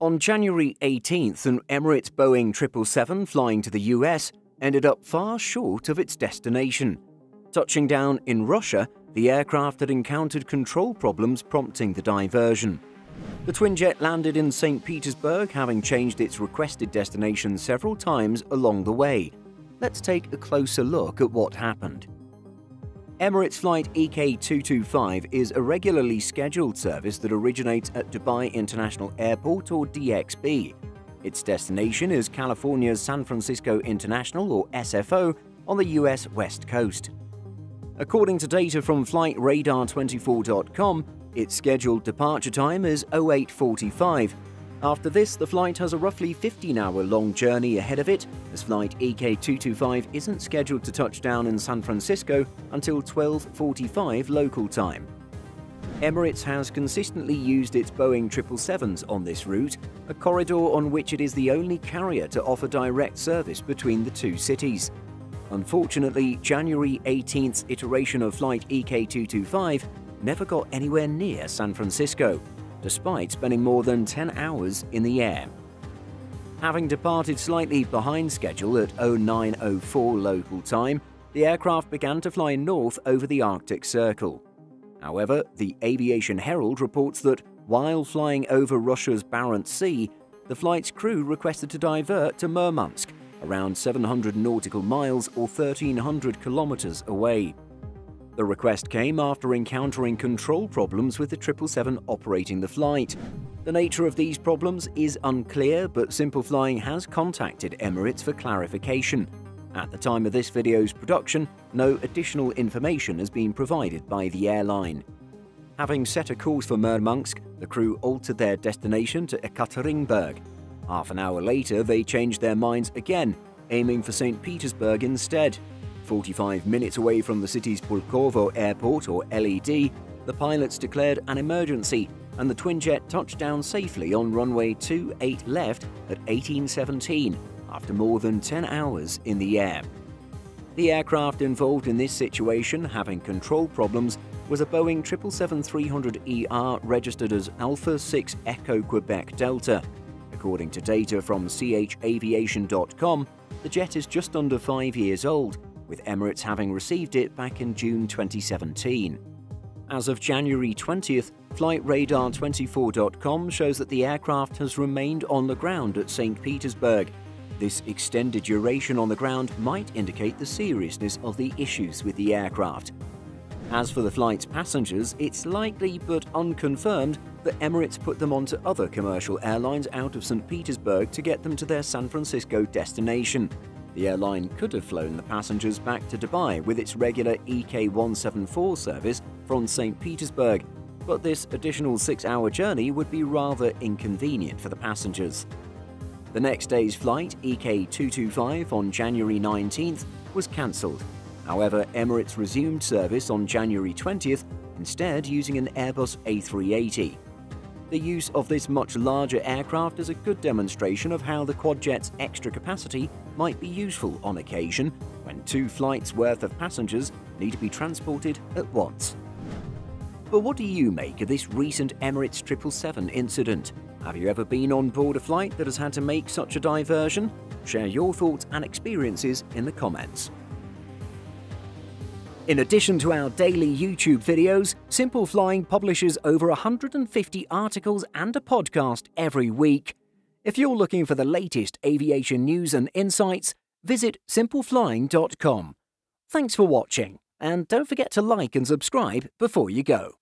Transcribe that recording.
On January 18th, an Emirates Boeing 777 flying to the US ended up far short of its destination. Touching down in Russia, the aircraft had encountered control problems prompting the diversion. The twinjet landed in St. Petersburg, having changed its requested destination several times along the way. Let's take a closer look at what happened. Emirates flight EK225 is a regularly scheduled service that originates at Dubai International Airport, or DXB. Its destination is California's San Francisco International, or SFO, on the US West Coast. According to data from FlightRadar24.com, its scheduled departure time is 08:45. After this, the flight has a roughly 15-hour-long journey ahead of it, as flight EK225 isn't scheduled to touch down in San Francisco until 12:45 local time. Emirates has consistently used its Boeing 777s on this route, a corridor on which it is the only carrier to offer direct service between the two cities. Unfortunately, January 18th's iteration of flight EK225 never got anywhere near San Francisco, despite spending more than 10 hours in the air. Having departed slightly behind schedule at 09:04 local time, the aircraft began to fly north over the Arctic Circle. However, the Aviation Herald reports that while flying over Russia's Barents Sea, the flight's crew requested to divert to Murmansk, around 700 nautical miles or 1,300 kilometers away. The request came after encountering control problems with the 777 operating the flight. The nature of these problems is unclear, but Simple Flying has contacted Emirates for clarification. At the time of this video's production, no additional information has been provided by the airline. Having set a course for Murmansk, the crew altered their destination to Ekaterinburg. Half an hour later, they changed their minds again, aiming for St. Petersburg instead. 45 minutes away from the city's Pulkovo Airport, or LED, the pilots declared an emergency, and the twinjet touched down safely on runway 28 left at 18:17 after more than 10 hours in the air. The aircraft involved in this situation, having control problems, was a Boeing 777-300ER registered as Alpha 6 Echo Quebec Delta. According to data from chaviation.com, the jet is just under 5 years old, with Emirates having received it back in June 2017. As of January 20th, FlightRadar24.com shows that the aircraft has remained on the ground at St. Petersburg. This extended duration on the ground might indicate the seriousness of the issues with the aircraft. As for the flight's passengers, it's likely but unconfirmed that Emirates put them onto other commercial airlines out of St. Petersburg to get them to their San Francisco destination. The airline could have flown the passengers back to Dubai with its regular EK174 service from St. Petersburg, but this additional 6-hour journey would be rather inconvenient for the passengers. The next day's flight, EK225, on January 19th, was cancelled. However, Emirates resumed service on January 20th, instead using an Airbus A380. The use of this much larger aircraft is a good demonstration of how the Quadjet's extra capacity might be useful on occasion when 2 flights worth of passengers need to be transported at once. But what do you make of this recent Emirates 777 incident? Have you ever been on board a flight that has had to make such a diversion? Share your thoughts and experiences in the comments. In addition to our daily YouTube videos, Simple Flying publishes over 150 articles and a podcast every week. If you're looking for the latest aviation news and insights, visit simpleflying.com. Thanks for watching, and don't forget to like and subscribe before you go.